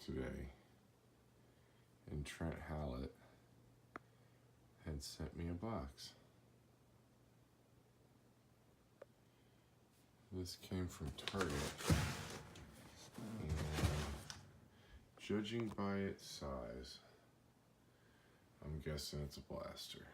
today, and Trent Hallett had sent me a box. This came from Target, and judging by its size, I'm guessing it's a blaster.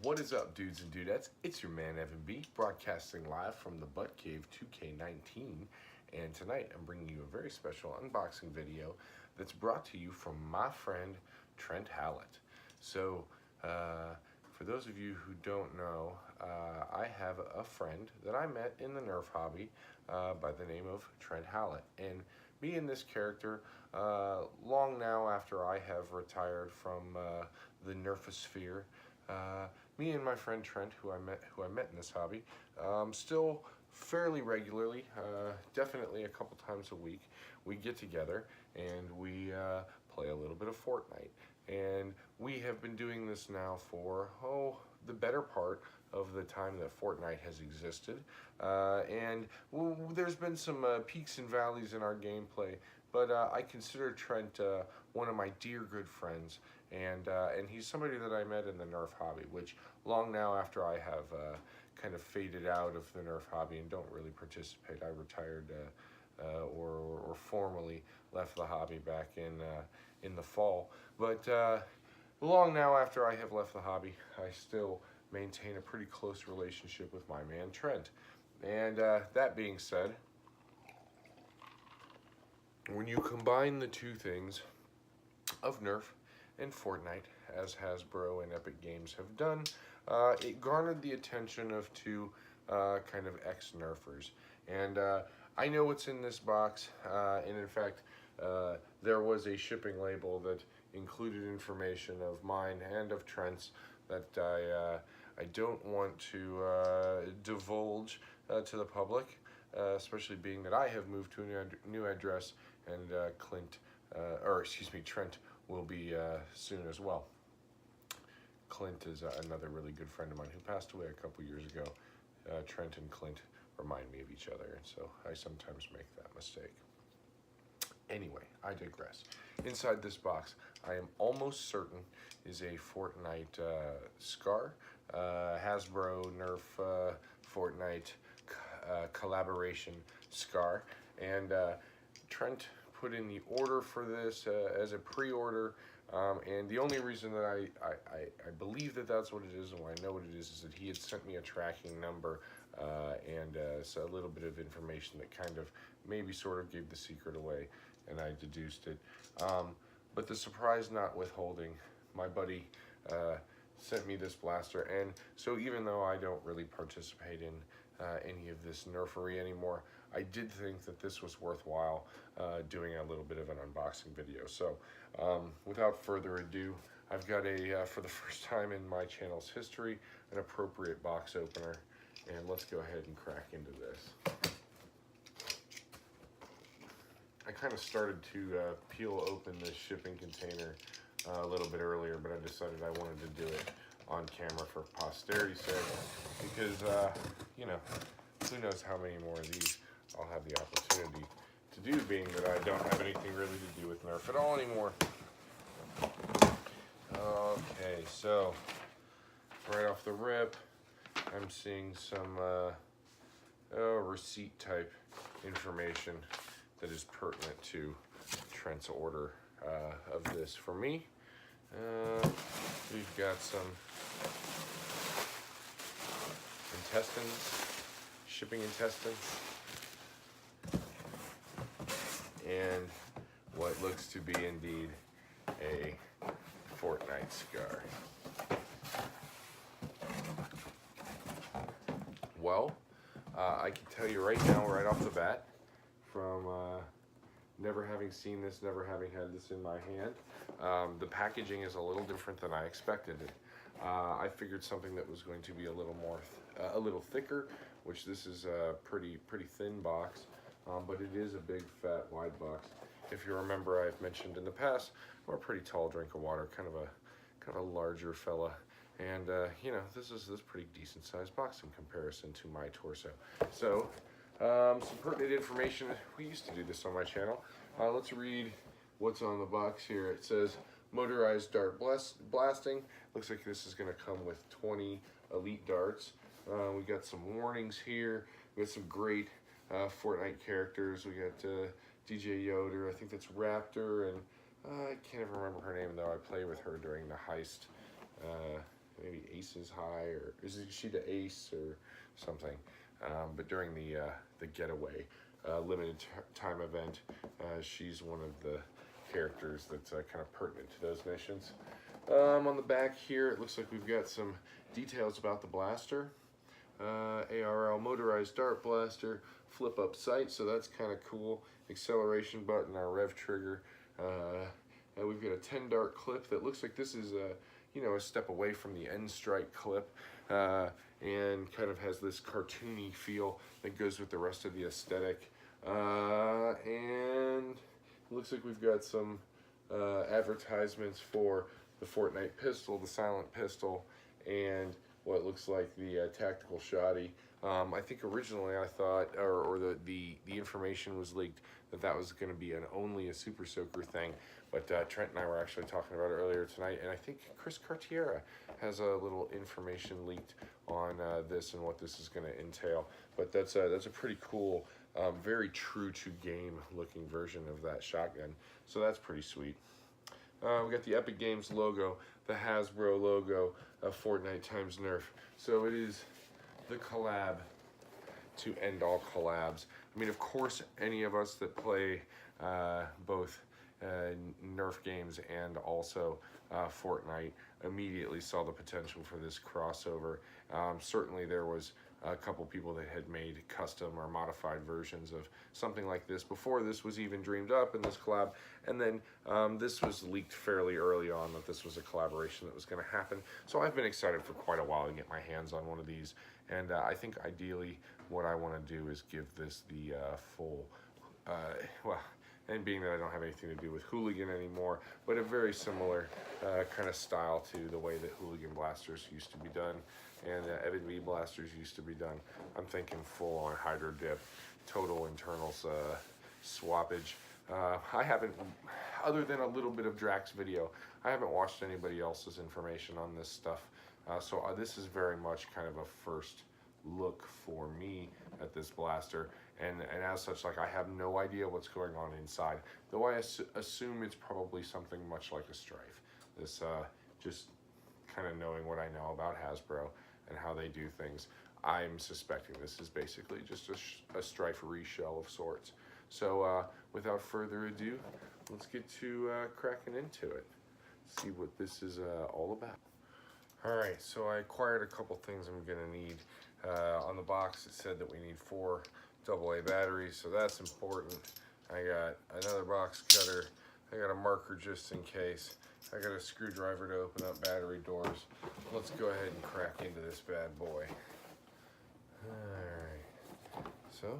What is up, dudes and dudettes? It's your man Evan B, broadcasting live from the Butt Cave 2K19, and tonight I'm bringing you a very special unboxing video that's brought to you from my friend Trent Hallett. So, for those of you who don't know, I have a friend that I met in the Nerf hobby by the name of Trent Hallett, and me and this character, long now after I have retired from the Nerfosphere, me and my friend Trent, who I met in this hobby, still fairly regularly, definitely a couple times a week, we get together and we play a little bit of Fortnite. And we have been doing this now for, the better part of the time that Fortnite has existed. And there's been some peaks and valleys in our gameplay, but I consider Trent one of my dear good friends, and he's somebody that I met in the Nerf hobby, which long now after I have kind of faded out of the Nerf hobby and don't really participate. I retired or formally left the hobby back in the fall. But long now after I have left the hobby, I still maintain a pretty close relationship with my man Trent. And that being said, when you combine the two things of Nerf and Fortnite, as Hasbro and Epic Games have done, it garnered the attention of two kind of ex-Nerfers. And I know what's in this box, and in fact, there was a shipping label that included information of mine and of Trent's that I don't want to divulge to the public, especially being that I have moved to a new address, and Trent will be soon as well. Clint is another really good friend of mine who passed away a couple years ago. Trent and Clint remind me of each other, and so I sometimes make that mistake. Anyway, I digress. Inside this box, I am almost certain is a Fortnite scar, Hasbro Nerf Fortnite collaboration scar, and Trent put in the order for this as a pre-order, and the only reason that I believe that that's what it is, and why I know what it is that he had sent me a tracking number and so a little bit of information that kind of maybe sort of gave the secret away, and I deduced it. But the surprise not withholding, my buddy sent me this blaster, and so even though I don't really participate in any of this Nerfery anymore, I did think that this was worthwhile doing a little bit of an unboxing video. So without further ado, I've got for the first time in my channel's history, an appropriate box opener, and let's go ahead and crack into this. I kind of started to peel open this shipping container a little bit earlier, but I decided I wanted to do it on camera for posterity's sake, because, you know, who knows how many more of these I'll have the opportunity to do, being that I don't have anything really to do with Nerf at all anymore. Okay, so right off the rip, I'm seeing some receipt type information that is pertinent to Trent's order of this for me. We've got some intestines, shipping intestines, and what looks to be indeed a Fortnite scar. Well, I can tell you right now, right off the bat, from never having seen this, never having had this in my hand, the packaging is a little different than I expected it. I figured something that was going to be a little more, a little thicker, which this is a pretty thin box, but it is a big, fat, wide box. If you remember, I've mentioned in the past, I'm a pretty tall drink of water, kind of a larger fella, and you know, this is pretty decent sized box in comparison to my torso. So Some pertinent information. We used to do this on my channel. Let's read what's on the box here. It says motorized dart blasting. Looks like this is going to come with 20 elite darts. We got some warnings here. We got some great Fortnite characters. We got DJ Yoder. I think that's Raptor, and I can't even remember her name though. I play with her during the heist. Maybe Ace's High, or is she the Ace or something? But during the getaway limited time event, she's one of the characters that's kind of pertinent to those missions. On the back here, it looks like we've got some details about the blaster. ARL motorized dart blaster, flip up sight, so that's kind of cool. Acceleration button, our rev trigger. And we've got a 10 dart clip that looks like this is a step away from the end strike clip, and kind of has this cartoony feel that goes with the rest of the aesthetic. And it looks like we've got some advertisements for the Fortnite pistol, the silent pistol, and what looks like the tactical shotty. I think originally I thought, or the information was leaked that was going to be only a Super Soaker thing, but Trent and I were actually talking about it earlier tonight, and I think Chris Cartiera has a little information leaked on this and what this is going to entail. But that's a pretty cool, very true to game looking version of that shotgun, so that's pretty sweet. We got the Epic Games logo, the Hasbro logo of Fortnite times Nerf. So it is the collab to end all collabs. I mean, of course, any of us that play both Nerf games and also Fortnite immediately saw the potential for this crossover. Certainly there was a couple people that had made custom or modified versions of something like this before this was even dreamed up in this collab, and then this was leaked fairly early on that this was a collaboration that was going to happen. So I've been excited for quite a while to get my hands on one of these, and I think ideally what I want to do is give this the full, and being that I don't have anything to do with Hooligan anymore, but a very similar kind of style to the way that Hooligan blasters used to be done and Evan V blasters used to be done. I'm thinking full on hydro dip, total internals swappage. I haven't, other than a little bit of Drax video, I haven't watched anybody else's information on this stuff. So this is very much kind of a first look for me at this blaster, and as such, like, I have no idea what's going on inside, though I assume it's probably something much like a Strife. This just kind of knowing what I know about Hasbro and how they do things, I'm suspecting this is basically just a Strife reshell of sorts. So without further ado, let's get to cracking into it, see what this is all about. Alright, so I acquired a couple things I'm going to need. On the box it said that we need 4 AA batteries, so that's important. I got another box cutter, I got a marker just in case, I got a screwdriver to open up battery doors. Let's go ahead and crack into this bad boy. Alright, so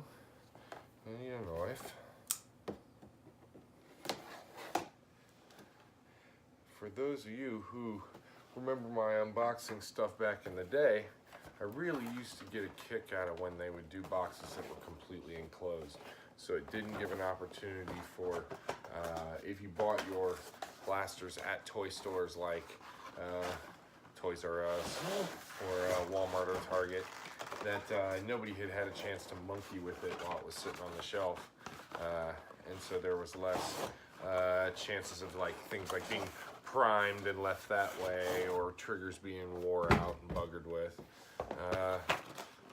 I need a knife. For those of you who remember my unboxing stuff back in the day, I really used to get a kick out of when they would do boxes that were completely enclosed. So it didn't give an opportunity for, if you bought your blasters at toy stores like Toys R Us or Walmart or Target, that nobody had a chance to monkey with it while it was sitting on the shelf. And so there was less chances of things like being primed and left that way, or triggers being wore out and buggered with.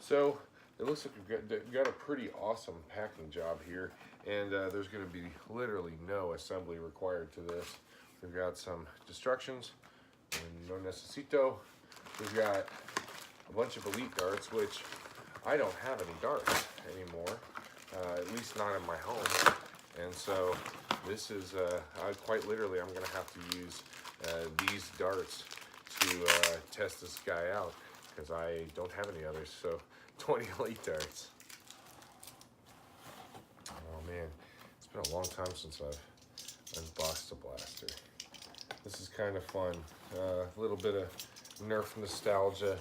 So it looks like we've got a pretty awesome packing job here, and there's going to be literally no assembly required to this. We've got some destructions, no necesito. We've got a bunch of elite darts, which I don't have any darts anymore, at least not in my home. And so this is, quite literally, I'm going to have to use these darts to test this guy out, because I don't have any others. So 20 elite darts. Oh man, it's been a long time since I've unboxed a blaster. This is kind of fun. A little bit of Nerf nostalgia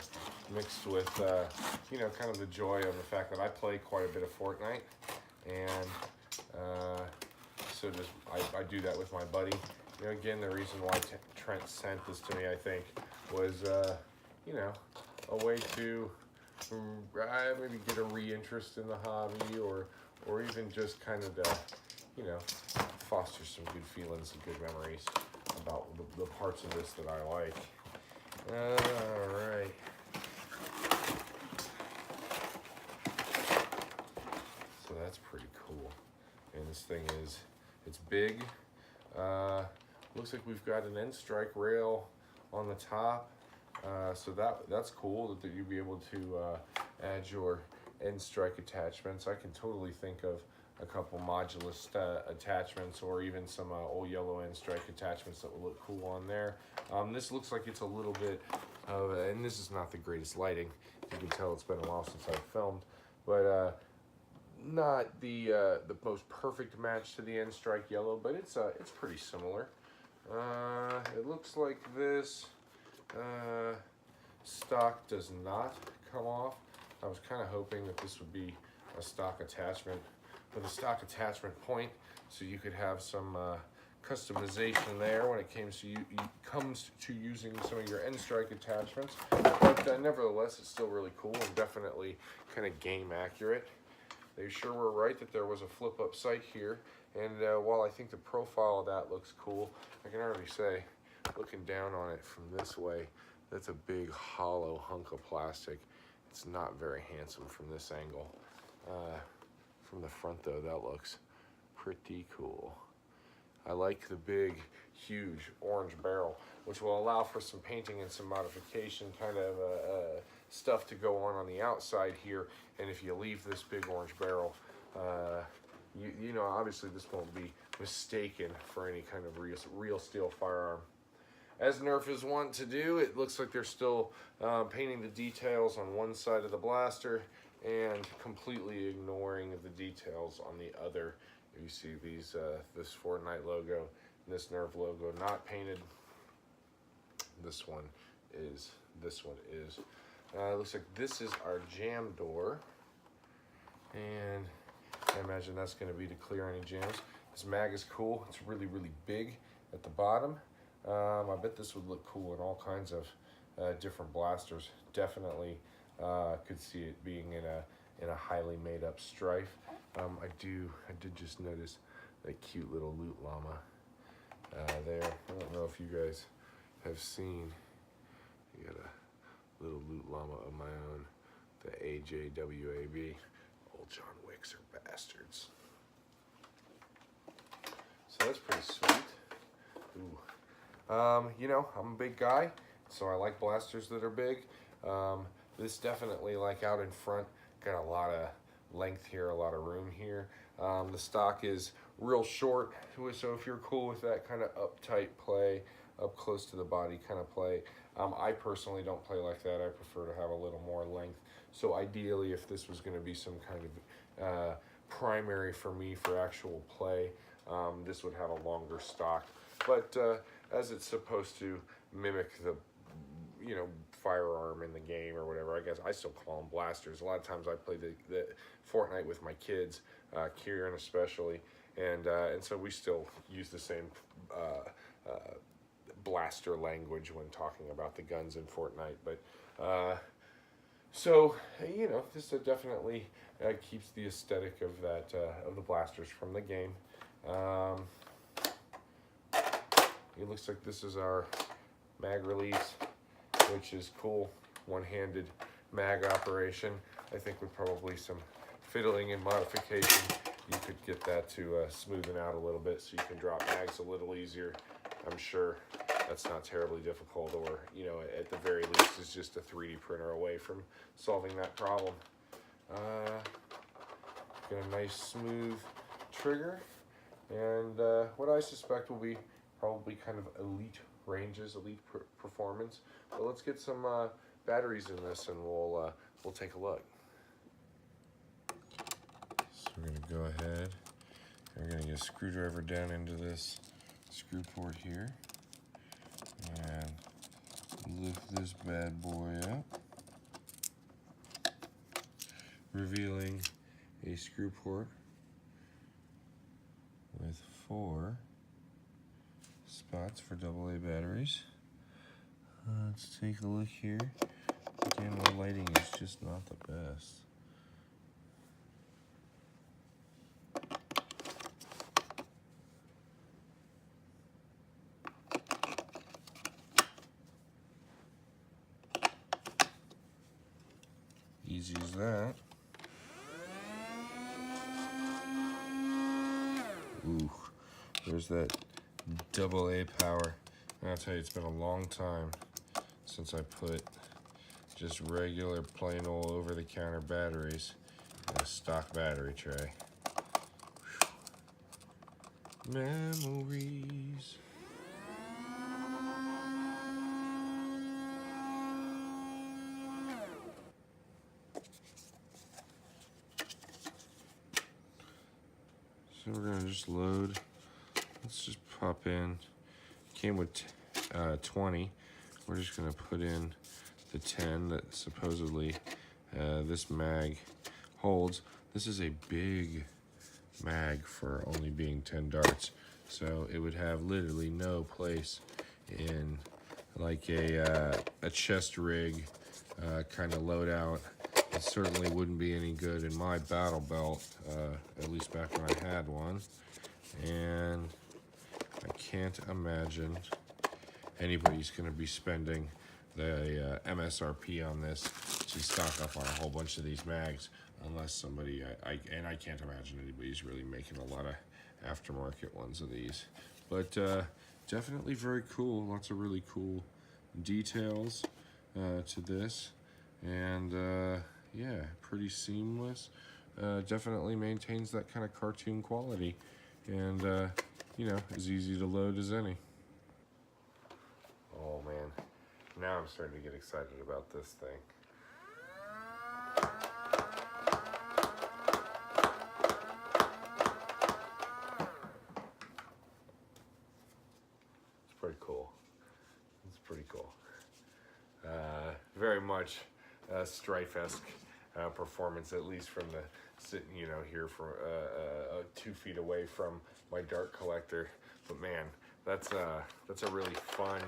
mixed with, you know, kind of the joy of the fact that I play quite a bit of Fortnite. And so just, I do that with my buddy. You know, again, the reason why Trent sent this to me, I think, was, you know, a way to maybe get a re-interest in the hobby, or even just kind of to, you know, foster some good feelings and good memories about the parts of this that I like. Alright. So that's pretty cool. And this thing is, it's big. Looks like we've got an end strike rail on the top. So that's cool that you'll be able to add your end strike attachments. I can totally think of a couple modulus attachments, or even some old yellow end strike attachments that will look cool on there. This looks like it's a little bit of, and this is not the greatest lighting. You can tell it's been a while since I've filmed, but not the most perfect match to the end strike yellow, but it's pretty similar. It looks like this stock does not come off. I was kind of hoping that this would be a stock attachment with a stock attachment point, so you could have some customization there when it comes to using some of your end strike attachments. But nevertheless, it's still really cool and definitely kind of game accurate. They sure were right that there was a flip up sight here, and while I think the profile of that looks cool, I can already say, looking down on it from this way, that's a big hollow hunk of plastic. It's not very handsome from this angle. From the front though, that looks pretty cool. I like the big, huge orange barrel, which will allow for some painting and some modification kind of stuff to go on the outside here. And if you leave this big orange barrel, you know, obviously this won't be mistaken for any kind of real steel firearm. As Nerf is wont to do, it looks like they're still painting the details on one side of the blaster and completely ignoring the details on the other. You see these, this Fortnite logo, and this Nerf logo not painted. This one is. Looks like this is our jam door, and I imagine that's going to be to clear any jams. This mag is cool. It's really, really big at the bottom. I bet this would look cool in all kinds of different blasters. Definitely could see it being in a highly made up strife. I did just notice that cute little loot llama there. I don't know if you guys have seen. You got a little loot llama of my own, the AJWAB. Old John Wicks are bastards. So that's pretty sweet. Ooh. You know, I'm a big guy, so I like blasters that are big. This definitely, like out in front, got a lot of length here, a lot of room here. The stock is real short, so if you're cool with that kind of uptight play, up close to the body kind of play, I personally don't play like that. I prefer to have a little more length. So ideally, if this was going to be some kind of primary for me for actual play, this would have a longer stock. But as it's supposed to mimic the, you know, firearm in the game or whatever, I guess I still call them blasters. A lot of times I play the Fortnite with my kids, Kieran especially, and so we still use the same blaster language when talking about the guns in Fortnite. But so you know, this definitely keeps the aesthetic of that of the blasters from the game. It looks like this is our mag release, which is cool. One-handed mag operation. I think with probably some fiddling and modification, you could get that to smoothen out a little bit so you can drop mags a little easier. I'm sure that's not terribly difficult, or, you know, at the very least is just a 3D printer away from solving that problem. Got a nice smooth trigger, and what I suspect will be probably kind of elite ranges, elite performance. But let's get some batteries in this, and we'll take a look. So we're gonna go ahead, and we're gonna get a screwdriver down into this screw port here, and Lift this bad boy up, revealing a screw port with 4 spots for AA batteries. Let's take a look here. Again, the lighting is just not the best. Easy as that. Ooh, there's that AA power. And I'll tell you, it's been a long time since I put just regular plain old over-the-counter batteries in a stock battery tray. Whew. Memories. So we're gonna just load. Let's just pop in. Came with 20. We're just gonna put in the 10 that supposedly this mag holds. This is a big mag for only being 10 darts, so it would have literally no place in like a chest rig kind of loadout. It certainly wouldn't be any good in my battle belt, at least back when I had one. And I can't imagine anybody's going to be spending the MSRP on this to stock up on a whole bunch of these mags, unless somebody, and I can't imagine anybody's really making a lot of aftermarket ones of these. But definitely very cool. Lots of really cool details to this, and yeah, pretty seamless. Definitely maintains that kind of cartoon quality, and you know, as easy to load as any. Oh man, now I'm starting to get excited about this thing. It's pretty cool. It's pretty cool. Very much Strife-esque performance, at least from the sitting, you know, here for 2 feet away from my dart collector. But man, that's a really fun,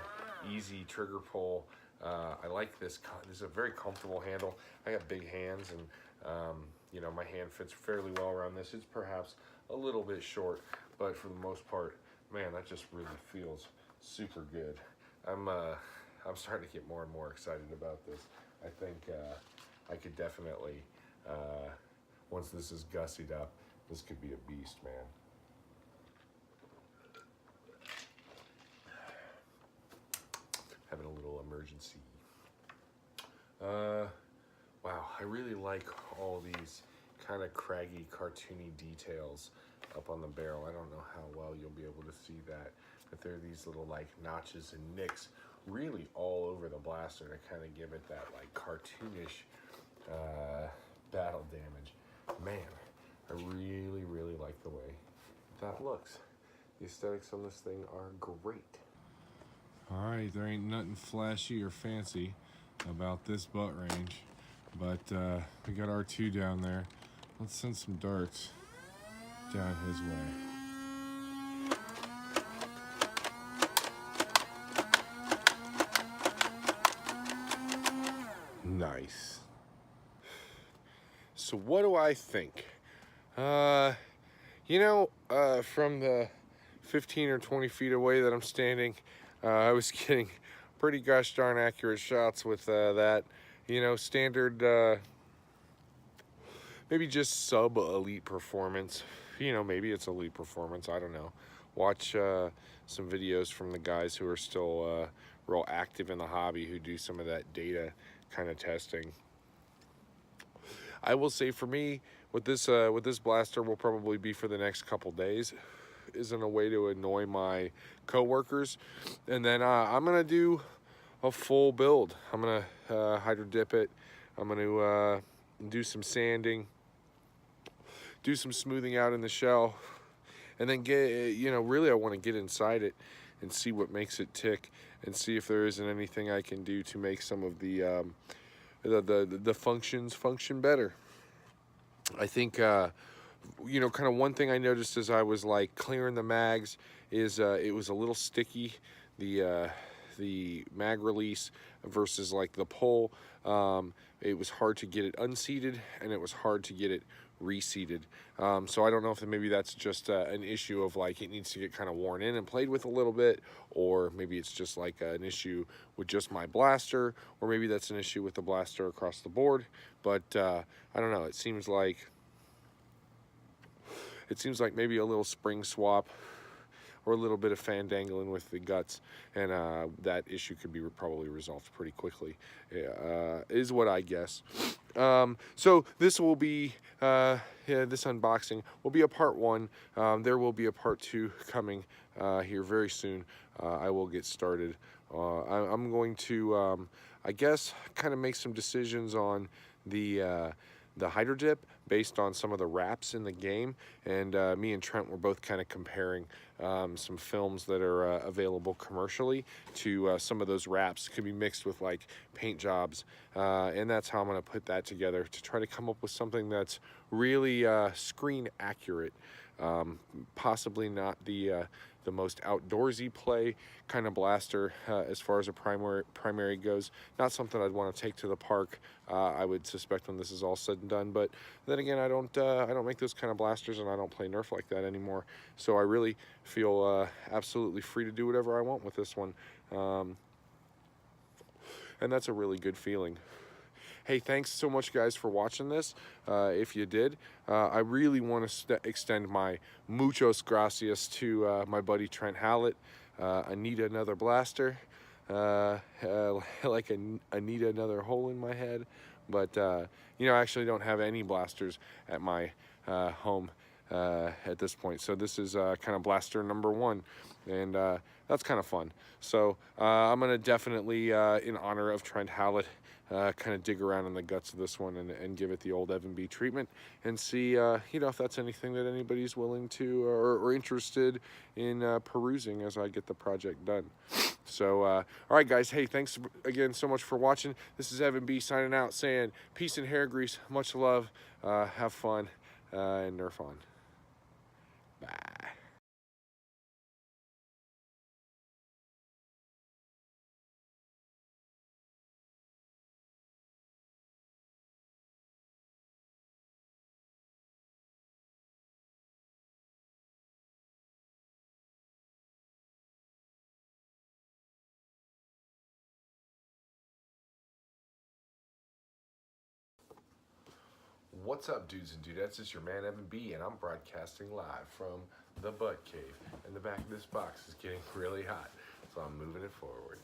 easy trigger pull. I like this. This is a very comfortable handle. I got big hands, and you know, my hand fits fairly well around this. It's perhaps a little bit short, but for the most part, man, that just really feels super good. I'm starting to get more and more excited about this. I think I could definitely, once this is gussied up, this could be a beast, man. Having a little emergency. Wow, I really like all these kind of craggy, cartoony details up on the barrel. I don't know how well you'll be able to see that, but there are these little like notches and nicks really all over the blaster to kind of give it that like cartoonish battle damage. Man, I really, really like the way that looks. The aesthetics on this thing are great. All right, there ain't nothing flashy or fancy about this butt range, but we got R2 down there. Let's send some darts down his way. Nice. So what do I think? You know, from the 15 or 20 feet away that I'm standing, I was getting pretty gosh darn accurate shots with that. You know, standard, maybe just sub-elite performance. You know, maybe it's elite performance, I don't know. Watch some videos from the guys who are still real active in the hobby, who do some of that data kind of testing. I will say for me, what this blaster will probably be for the next couple days isn't a way to annoy my coworkers, and then I'm gonna do a full build. I'm gonna hydro dip it. I'm gonna do some sanding, do some smoothing out in the shell, and then get, you know, really I want to get inside it and see what makes it tick, and see if there isn't anything I can do to make some of the functions function better. I think you know, kind of one thing I noticed as I was like clearing the mags is it was a little sticky, the mag release versus like the pull. It was hard to get it unseated, and it was hard to get it reseated. So I don't know if maybe that's just an issue of like it needs to get kind of worn in and played with a little bit, or maybe it's just like an issue with just my blaster, or maybe that's an issue with the blaster across the board. But I don't know. It seems like maybe a little spring swap or a little bit of fan dangling with the guts, and that issue could be probably resolved pretty quickly, is what I guess. So this will be, this unboxing will be a part 1. There will be a part 2 coming here very soon. I will get started. I'm going to, I guess, kind of make some decisions on the hydro dip based on some of the wraps in the game, and me and Trent were both kind of comparing some films that are available commercially to some of those wraps. Could be mixed with like paint jobs, and that's how I'm going to put that together to try to come up with something that's really screen accurate. Possibly not the most outdoorsy play kind of blaster as far as a primary goes. Not something I'd want to take to the park, I would suspect, when this is all said and done. But then again, I don't make those kind of blasters, and I don't play Nerf like that anymore. So I really feel absolutely free to do whatever I want with this one, and that's a really good feeling. Hey, thanks so much, guys, for watching this. If you did, I really want to extend my muchos gracias to my buddy Trent Hallett. I need another blaster, like I need another hole in my head. But, you know, I actually don't have any blasters at my home at this point. So this is kind of blaster number 1, and that's kind of fun. So I'm going to definitely, in honor of Trent Hallett, kind of dig around in the guts of this one and give it the old Evan B treatment, and see you know, if that's anything that anybody's willing to or interested in perusing as I get the project done. So all right, guys, hey, thanks again so much for watching. This is Evan B signing out, saying peace and hair grease, much love, have fun, and Nerf on. Bye. What's up, dudes and dudettes? It's your man Evan B, and I'm broadcasting live from the Butt Cave. And the back of this box is getting really hot, so I'm moving it forward.